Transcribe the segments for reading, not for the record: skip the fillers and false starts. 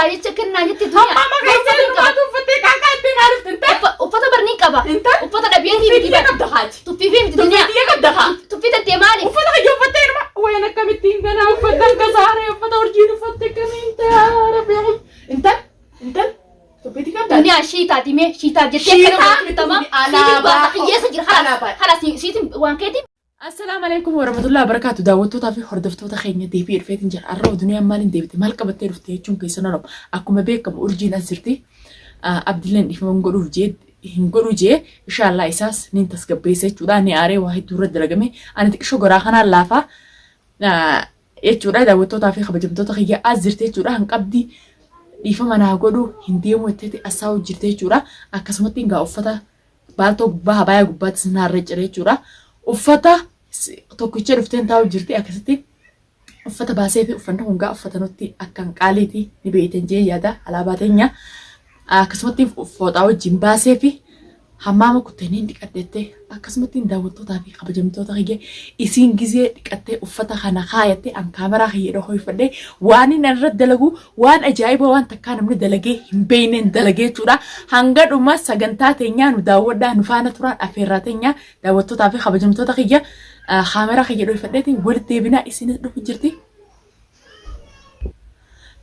تاني تكلنا جت الدنيا ماما غير ما تفتي كاكا عرفت انت وفتا برني كبا انت وفتا نبيتي في يا قدخات تبي في الدنيا يا قدخات تبي تتيمالي وفتا غير فتين ما وين كمتين انا وفتا كزاره وفتا ورجين وفتا كمين يا ربي انت تبي تكمل الدنيا شيتا تيمي شيتا جت تمام خلاص سيتم وان كده. السلام عليكم ورحمة الله وبركاته. داوتوتا في حردفتوتا خينيا دي في رفيت نجر الرو دنيا مالين ديبتي مالك بتي رفتي تشون كيسنا رب أكو ما بيكم أورجين أزرتي أبدلن إفهم نقولوا جد هنقولوا جي إن شاء الله إساس ننتس كبيسة جودا نياري واحد دورة درجمي أنا تكشو جراخنا اللافة جودا داوتوتا في خبجمتوتا خيا أزرتي جودا هنقبدي إفهم أنا هقولوا هندي ومتتي أساو جرتي جودا أكسمتين جا أفتا بالتو بها بايا قبات سنار رجري جودا أفتا tokkicha dhufteen taa'u jirti akkasitti uffata baasee fi uffanni kun gaa uffata nutti akkan qaaliiti ni beeytan jee yaada alaabaa teenya akkasumatti fooxaa wajjin baasee fi hammaama kuttanii dhiqadhettee akkasumatti daawwattootaa fi kabajamtoota kiyya isiin gizee dhiqattee uffata kana kaayattee an kaameraa kiyyee dhahoo ifadhee waan inni irra dalagu waan ajaa'iba waan takkaa namni dalagee hin beeyneen dalagee jechuudha hanga dhuma sagantaa teenyaa nu daawwadhaa nu faana turaan affeerraa teenyaa daawwattootaa fi kabajamtoota kiyya kaameraa kiyyee dhahoo ifadheetiin walitti deebinaa isinis dhufu jirti.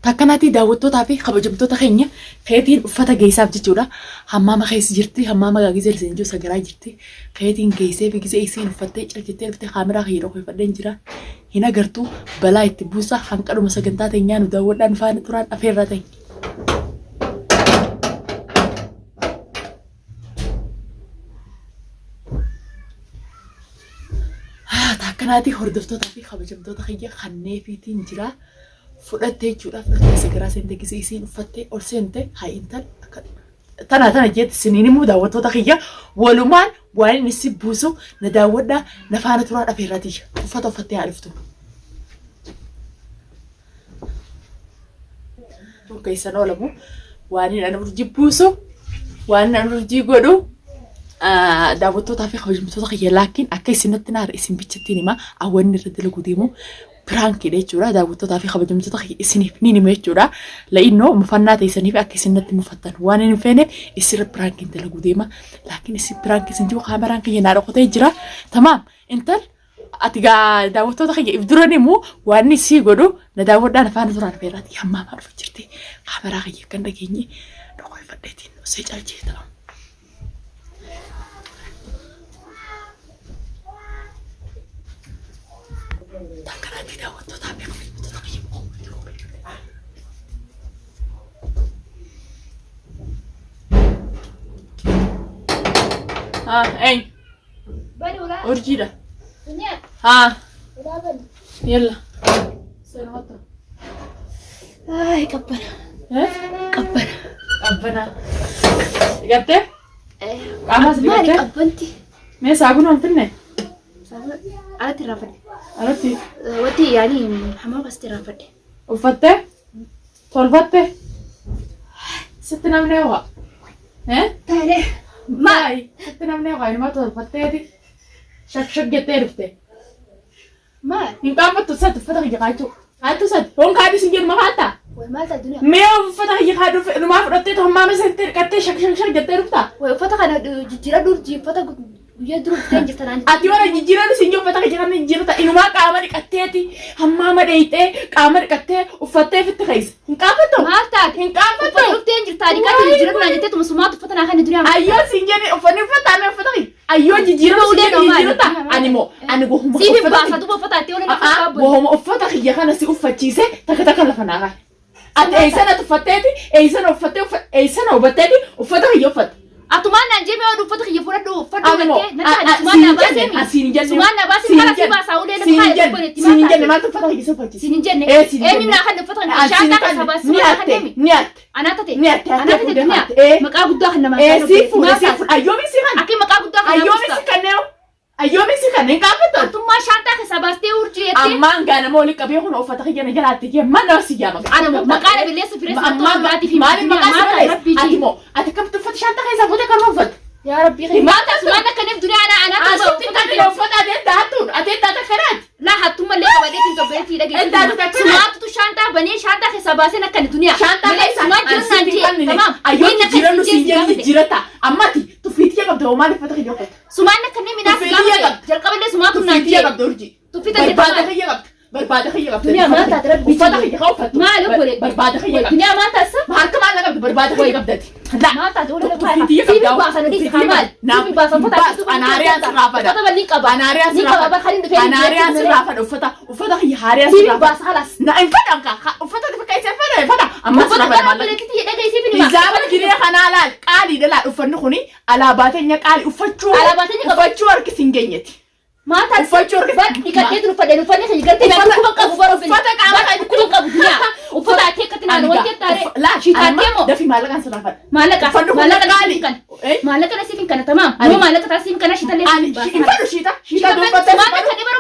Takkanatti daawwattootaa fi kabajamtoota keenya keetiin uffata geessaaf jechuudha. Hammaama keessa jirti. Hammaama gaagizee leenjoo sagaraa jirti. Keetiin geessee fi gizee isiin uffattee caljettee dhuftee kaameraa kiyyee dhahoo ifadheen jira. Hin agartuu balaa itti buusa hanqadhuma sagantaa teenyaa nu daawwadhaan faana turaan affeerraa ta'e. Takkanatti hordoftootaa fi kabajamtoota keenya kanneefiitiin jira. Fudhattee jechuudha fudhattee sagaraa seentee gisee isiin uffattee ol seentee haa'intan tana jeetti siniin immoo daawwattoota kiyya walumaan waan inni si buusu na daawwadhaa na faana turaan affeerraati uffata uffattee haa dhuftu. Keessan oolamu waan inni ana urjii buusu waan inni ana urjii godhu daawwattootaa fi kabajamtoota kiyya laakiin akka isinatti naara isin bichatti himaa awwanni irra dalaguu deemu. Pranki jechuudha daawwattootaa fi kabajamtoota isiniif ni nima jechuudha la'innoo mufannaa ta'isaniif akka isinatti mufattan waan hin feeneef isirra prankiin dalaguu deema laakiin isin pranki isin jiru kaameraan kiyya naa dhokotee jira tamaam intal ati gaa daawwattoota kiyya if duran immoo waan isii godhu na daawwadhaan afaan turaan affeerraati hammaamaa dhufu jirti kaameraa kiyya kan dhageenye dhokoo ifadheetiin osoo caalchee ta'u. Takkanatti daawwattootaa fi kabajamtoota kiyya hey urjiidha yalla salamatta ay qabbana gatte qaamas maali qabbanti mee saabuna finne alatti raafadhe alatti wati yani hamaa basti raafadhe uffatte tolfatte sitti namne waa taane maay sitti namne waa inuma tolfatteeti shak jettee dhufte maal hin qaammattu satti uffata kiyya qaachuu qaachuu satti foon kaadhi sin jedhuma faatta way maalta dunya mee uffata kiyya kaadhu inumaa fudhattee hammaama satti dhiqattee shak jettee dhufta way uffata kana jijjiira durji uffata guyyaa duru dhufteen jirtan ati warra jijjiiraan isin uffata kiyya kana jijjiirata inumaa qaama dhiqatteeti hammaama dheeyxee qaama dhiqattee uffattee fitti keessa hin qaammattu maalta hin qaammattu dhufteen jirtaa dhiqattee jijjiira kana jettee tumusumaatu uffata naa kana duriyaa ayyoo sin jedhe uffanni uffataan uffata kiyya ayyoo jijjiiraan ulee jijjiirata ani gohuma siif baasa duba uffata atti waliin uffata gohuma uffata kiyya kana si uffachiise takka lafa naa kaay ati eeysana tuffatteeti eeysana hubatteeti uffata kiyya uffatte atumaan naan jeemee oduu uffata kiyya fudhadhu jettee natti asumaan naa baasee asumaan naa baasee kala si baasaa ulee lafa haa eebboo netti siin jenne maaltu uffata kiyya si uffachiise siin jenne eenyu naa kan uffata kana shaantaa kan sabaa si baasaa kan deemi ni atte anaata ta'e ni atte anaata ta'e dunya maqaa guddaa kan namaa si fuudha ayyoomi si kan akki maqaa guddaa kan ayyoomi si kanneen ayyoomi si kanneen qaafatu atummaa shaantaa kan sabaastee urjii jettee ammaan gaana mooli qabee kun uffata kiyya na jalaatti kiyya mana si yaama ana maqaa dhabileessa fireessa ammaa maatii fi maali maqaa rabbii ati moo ati kamtu uffata shaantaa keessa fuute kan uffata yaa rabbii khayr maata asumaan akkaniif dunya ana asitti kan uffata adeemta hattuun adeemta takkanaati la hattumma illee qabadeetiin tobbeetii dhageessu sumaatutu shaantaa بني شانتا حساباسنا كان الدنيا شانتا تمام أيوة جيرانو سينجي جيرتا أماتي تفيتي قبل وما نفتح يوقف سمعنا كني من ناس جل قبل سمعت تفيتي قبل دورجي تفيتي بربادة خيّة قبل الدنيا ما تدرب وفتح يخوف ما له ولا بربادة خيّة الدنيا ما تسا ما هركم على قبل بربادة خيّة قبل لا ما تدور ولا تفيتي في باسا ندي كمال في باسا فتح أنا أريان سرافة فتح بني كبا أنا أريان سرافة أنا أريان سرافة وفتح هي هاريان في سرافة باسا خلاص نعم فتح وفتح تفكر يسافر فتح أما سرافة ما بلتي يدا يسيب لي إذا ما جري خنالال قالي دلا أفنخوني على باتني قالي أفتشوا على باتني أفتشوا أركسينجينيتي ما تسا يكاد نفدي خي قرتي ما كوبا كوبا فتح عمل كوبا الدنيا وفتح كيكتنا انا وانت تاري لا شيء تاني ده في مالك عن سرافة مالك قالي كان مالك نسيفين كان تمام مو مالك تاسين كان شيء تلي أنا شيء دو مالك كان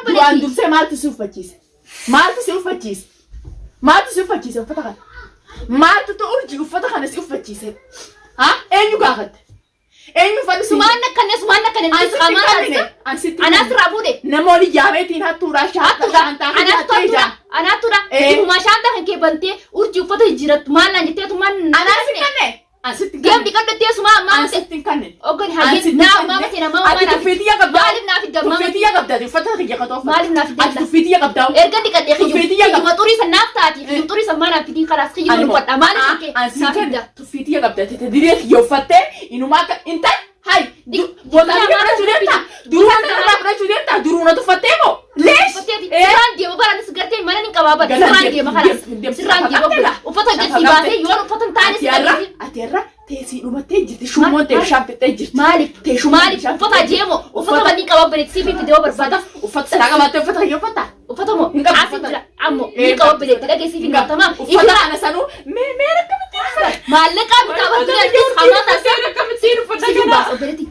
برو وان بلتي دوسه مال تسوف بتشيس مال تسوف بتشيس فتح مال تتورجي وفتح أنا سوف بتشيس ها أين يقعد أين يفعل سمعنا كان الناس كمان أنا أسرابودي نمولي جامعتين هاتورا شانتا أنا ترى ما شانتا هنكي بنتي ورجي فتح جرت ما لانجتي تمان أنا ستين جام دي كده تيسو ما أنا ستين كنن أوكي هاجي نا ما مسينا ما أنا تفيدي يا قبضة مالي نافي دم تفيدي يا قبضة فتح يا قطوف مالي نافي أنا دم تفيدي يا قبضة إرجع دي كده تفيدي يا ما توري سنافتاتي توري سمانا في دي خلاص خيو نقطة مالي كي نافي دم تفيدي يا قبضة تدري يوفتة إنه ما أنت هاي ولا درونا تفتمو ليش؟ سران دي بابا أنا سكرتي ما نين كبابا سران دي ما خلاص سران دي بابا وفتح جت سباسي يوم وفتح تاني أتيرا تيسي لما تجي شو ما تشام تجي مالك وفتح جيمو وفتح بني كبابا تسيبي في دوا بربادة وفتح سلاقة ما تفتح يفتح وفتح مو عاسف عمو بني كبابا تلاقي سيبي تمام وفتح أنا سانو ميرك مالك كبابا تلاقي خلاص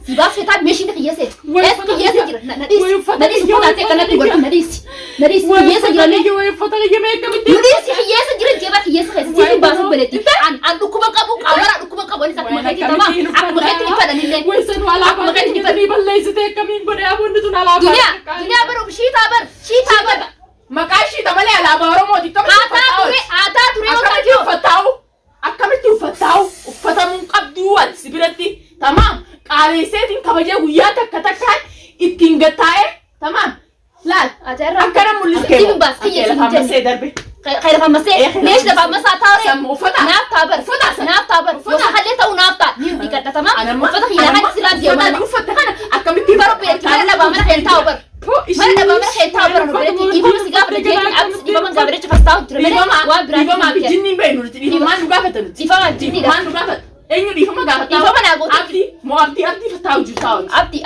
سيبا فتح ماشي نقيسه نقيسه نريس قياسه جرا فتح يميك نريس قياسه جرا جبا قياسه سيبي باسو بلتي عن دوكما كابو كاميرا دوكما كابو نسك ما هيتي تمام ما هيتي فدا نيل ويسن ولا ما هيتي تني بليسته كمين بني ابو ندنا لا دنيا برو شي تابر مكاشي تملي على بارو مودي كم آتا توري أكملتي وفتاو وفتا من قبضوان سبيرتي تمام قاريسيتين كبجا وياتا كتاكاي اتنغتاي تمام لا أكرم مولي سيبي بس خمسة دربي خير خمسة ليش دفع مسا تاوري سمو فتح ناف تابر وخليته ونافتا نيم ديكتا تمام وفتح هنا هاي سيران ديو أنا وفتح أنا أكملتي برو بيت مرة دبا مرة خير تاور مرة دبا مرة خير تاور نبرتي إيفا مسيقاف رجيك أبس إيفا من قابرتش فستاو ترمي إيفا ما بجنين بينو إيفا ما نقافة إيفا ما جنين ما نقافة أينو إيفا ما قافة إيفا ما نقول أبدي فتاو جوتاو أبدي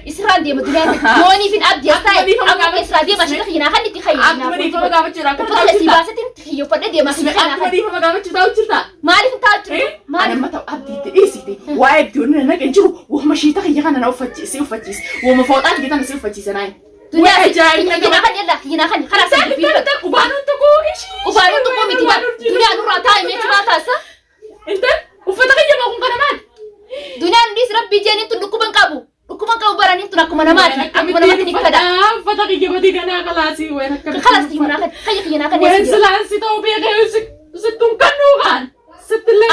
إسران دي مدنيا موني فين أبدي أستاي أبدي إسران دي ماشي تخينا خلي تخينا أبدي إيفا ما قافة جراك وفتح سيباستين تخيو فدا دي ماشي تخينا أبدي إيفا ما قافة جراو جرتا مالي فين تاو أنا ما تو أبدي تيسي وايد دون أنا كنجرو وهم شيء تخينا أنا وفتشي وما فوتات جدا أنا وفتشي أنا دنيا جاي هنا خلي خلاص وبانو تكو إيش ميتي دنيا نورا تاي ميتي ما تاسا أنت وفتح يا بقول كلامات دنيا نديس ربي جاني تدكوا بنكابو براني تناكم أنا ماتي نكدا فتح يا بدي أنا خلاصي وين خلاص هنا خلي هنا وين سلاسي توبي غير ستون كنوغان ست اللي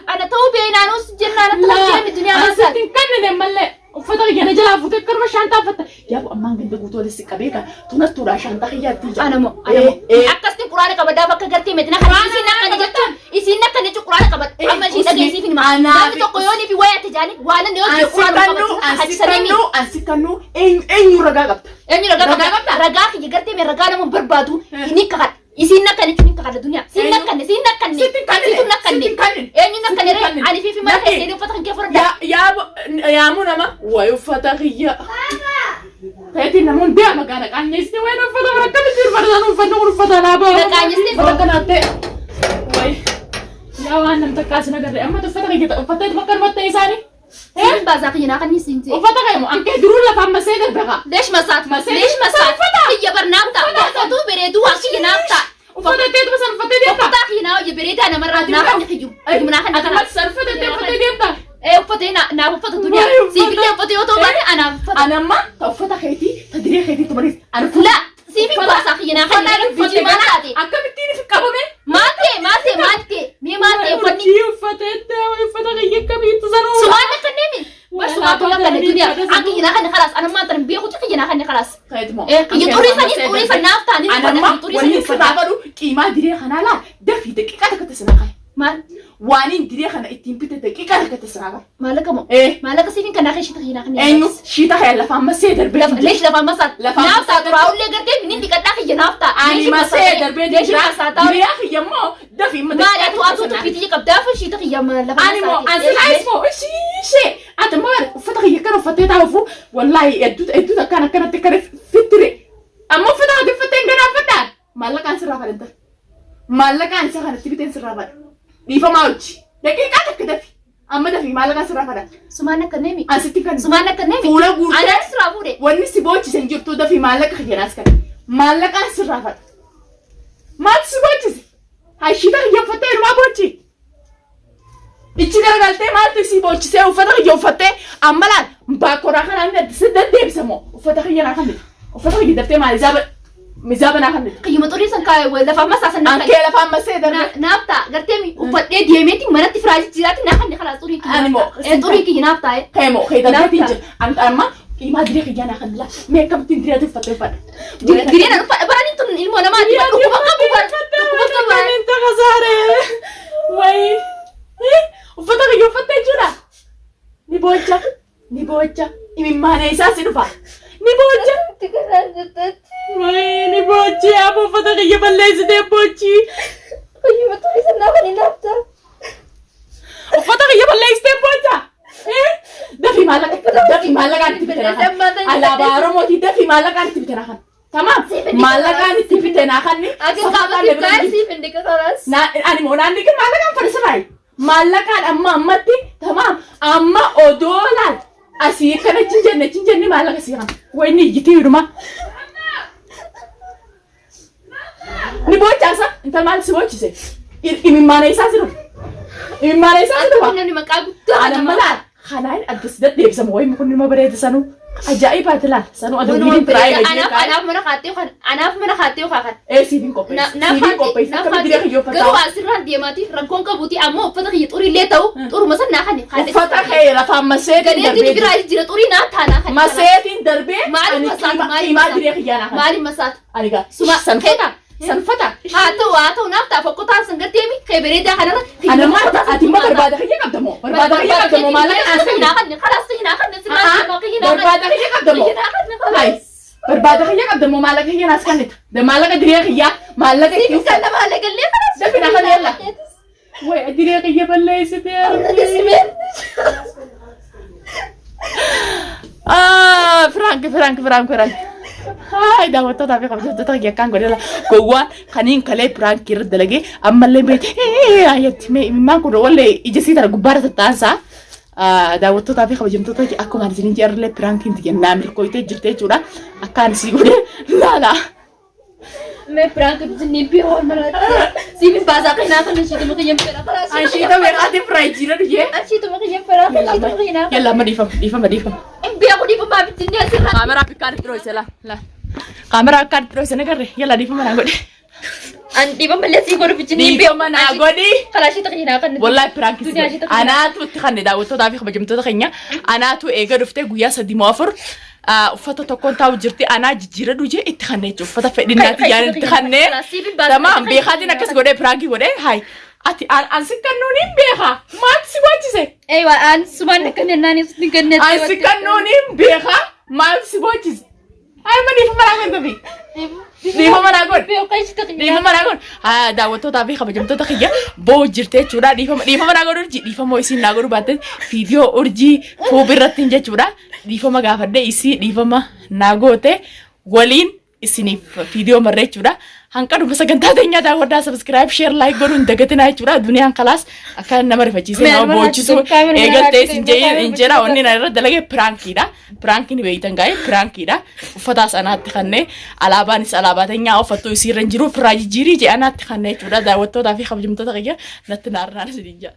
أنا توبي أنا نص جنة أنا تلاقي الدنيا أنا ستين كنن ملة وفتح يا جلا فوتكر ما شانتا فتح يا أبو أمان قد بقول ولا سكابيكا تنتورا شانتا هي تيجا أنا مو أكستي قرآن كبدا بك قرتي متنا إسينا كان جتان إسينا كان يجوا قرآن كبد أما شيء تجي في ما أنا بتقولوني في ويا تجاني وأنا نيجي قرآن كبد أنسكنو إن رجعت رجعت يقرتي من رجعنا من بربادو إني كهات إسينا كان يجوا كهات الدنيا سينا كان إني كان رأي على في ما تحسين فتح كيف رجع يا منما ويفتح يا هذه نمون ده ما كان كان يستوي وين فتح ركب تصير فردان وفنور فتح لابا كان يستوي فردان وي يا وانا متكاسنا قدر أما تفتح يجي فتح مكان ما تيساني إيه بازاقينا كان يسنتي وفتح يا مو أنك يدرون لا فهم مسيد بقى ليش مسات فتح هي برنامج فتو بريدو أشي نافتا وفتح تيت بس فتح فتح هنا وجبريت أنا مرة نافع نخيجو مناخن أنا صرفت فتح تيت إيه فتح أنا فتح الدنيا سيفيلي فتح يوتو بعدين أنا ما فتح خيتي تدري خيتي تمريز أنا لا Siifin baasaa kiyyinaa kan biji maataati. Akkamittiin if qabame? Maatee mee maatee uffanni. Uffata kiyya akkamitti sanuu? Sumaan akkanneemi. Basumaa tulla kan duniyaa. Akka kiyyinaa kan khalaas ana maatan beekutu kiyyinaa kan khalaas. Kiyya xurii san naaf taani. Anamma wanni sirraa godhu qiimaa diree kanaa laa dafii daqiiqaa takkatti sinaa ka'e. Maal? Waaniin diree kana ittiin bitte daqiiqaa takkatti sinaa ka'e. Maallaqa moo? Maallaqa siifin kan naafee shita kiyyinaa kan Eenyu shiita ka'e lafaan masee darbee. Leesh lafaan masaa. Naaf ta'a turaa ullee gardee minin dhiqadhaa kiyya naaf ta'a. Ani masee darbee jira. Diree kiyya immoo dafii mata. Maali atu tuffiti qabdaa fi shiita kiyya lafaan Ani moo ansilaayis moo ishee ati maal uffata kiyya kana uffattee taa'uuf wallaahi hedduutu akkanatti akkana fittire. Amma uffata ati uffattee hin ganaafadhaan maallaqaan sirraa fadhanta. Maallaqaan isa kanatti biteen sirraa fadha. Dhiifamaa hojii. Daqiiqaa takka dafi. Amma dafi maallaqaan sirraa fadha. Sumaan akka neemi. Asitti kan Sumaan akka neemi. fuula guutuu. Anaan sirraa fuudhe. Wanni si boochisen jirtu dafi maallaqa kiyyaanaas kan. Maallaqaan sirraa fadha. Maaltu si boochise? Hashiita kiyya uffattee hirmaa boochi. Ichi garagaltee maaltu si boochisee uffata kiyya uffattee amma laal baakkoraa kanaan si deddeebisa moo uffata kiyya naa kan bita. Uffata kiyya daftee maal mizaaba naa kan bita. Kiyyuma xurii san kaa'e lafaan masaa san naaf Ankee lafaan masee darbe. naaf ta'a gartee uffadhee deemeeti manatti firaajii jiraatti naa kan khalaas xurii kiyya. Ani moo Xurii kiyya naaf taa'e. Keemo keedatiin jira. Amma qiimaa diree kiyyaa naa kan bila. Mee akkamittiin diree uffattee uffadha. Direen uffadha baraniin tun ilmoo namaati. Dhukkuba qabu dhukkuba qabu. Inni takasaare. Wayi. Uffata kiyya uffattee jechuudha. Ni boocha. Imimmaanee isaa si dhufa. Ni boocha. Wayi ni boochi. Amma uffata kiyya balleessitee boochi. Kiyyuma xurii san naaf ani naaf ta'a. Uffata kiyya balleessitee boocha. Dafi maallaqaan itti bitanaa kan. Alaabaa Oromootii dafi maallaqaan itti bitanaa kan. Tamam. Maallaqaan itti bitanaa kan. Akin qaamatti kaa'e siif hin dhiqa khalaas. Ani moo naan dhiqin maallaqaan fadhisanaayi. Maallaqaan ammatti tamam amma odoolaan asii kana chinjenne maallaqa sii kan. Wayni ijjitii hidhuma. Ni boochaasa intal maal si boochise? Imimmaanee isaa si dhufa. Imimmaanee isaa si dhufa. Namni maqaa guddaa Ana malaan kanaan addas deddeebisa moo wayni kun nima bareeda sanuu. Ajaa'ibaati laal sanuu aduu dhiirin tiraayee gajjee anaaf mana kaattee kan. Siifin qopheessa. Siifin qopheessa. Akkamitti diree kiyya uffataa. Garuu asirraan deemaati rakkoon qabuuti ammoo uffata kiyya xuriillee ta'u xuruma san naa kan. Uffata kee lafaan maseetiin Gadeetiin darbee. biraa jira xurii naa taanaa kan. Maseetiin darbee. Maaliif masaata Qiimaa diree kiyyaa naa kan. maaliif masaata. Ani gaa. Suma Sanfata. haa ta'u naaf ta'a fokkotaan san garteemi kee bareedaa kanarra. Ana maal ati immoo barbaada kiyya qabda moo? Barbaada kiyya qabda moo maallaqa as naa kan khalaas naa kan barbaada kiyya qabda moo? Hai. Barbaada kiyya qabda moo maallaqa kiyya naas kannita. Maallaqa diree kiyyaa maallaqa kiyya. Kan nama leegallee khalaas. Dafi naa kan yalla. Way diree kiyya balleessitee. Frank. Hai daawwattoota fi kabajamtoota kiyya akkaan godhela gowwaan kaniin kalee piraanki irra dalagee ammallee beekte ayyatti imimmaan kun wallee ija sii tana gubbaarra tattaansaa daawwattootaa fi kabajamtoota kiyya akkuma isin jarrilee piraankiin tiyya naa milkooytee jirte jechuudha akkaan sii godhe laala. Mee piraanki bisinni biiroo mana siifin baasaa qinaa kan ashiituma kiyyan fedha khalaas. Ashiita meeqaati piraayijiira dhiyee? Ashiituma kiyyan fedha ashiituma kiyyan. Yalla amma dhiifama. Beeku dhiifamaa bitinni asirraa. Kaameraa pikkaan itti dhoose la. Kaameraa akkaan itti dhoose nagarre yalla dhiifama naa godhe. An dhiifama leesii godhu bitinni Dhiifama naa godhi. Khalaashiita kiyyan kan. Wallahi piraanki anaatu itti kanne daawwattootaa fi kabajamtoota keenya anaatu eega dhuftee guyyaa 3-4 uffata tokkoon taa'u jirti anaa jijjiiradu jee itti kanne jechuudha uffata fedhinnaati yaan itti kanne tamaan beekaatiin akkas godhee piraanki godhee hayi ati an si kannuun hin beeka maaltu si bochise? Eewa an sumaan akka nennaan ibsutti ganne. An si kannuun hin beeka maaltu si bochise? Ay ma dhiifama naa godhi. Dhiifama naa godhi. Dhiifama naa godhi. Daawwattootaa fi kabajamtoota kiyya boo jirte jechuudha dhiifama naa godhu dhiifama isiin naa godhu baatte viidiyoo urjii tuubii irratti jechuudha. Dhiifama gaafadhee isii dhiifama naa goote waliin isiniif viidiyoo marree jechuudha. Hanqaduma sagantaa teenyaa daawwadhaa subscribe share like godhuun hin dagatinaa jechuudha. Duniyaan kalaas akka nama rifachiisee nama boochisu eegaltee injera onni na irra dalage piraankiidha. Piraankiin beeytan gaa'e piraankiidha. Uffata sanaatti kannee alaabaanis alaabaa teenyaa uffattuu isiirra hin jiru firraa jijjiirii jedhanaatti kannee jechuudha. Daawwattootaa fi kabajamtoota kiyya natti naarnaan isin jira.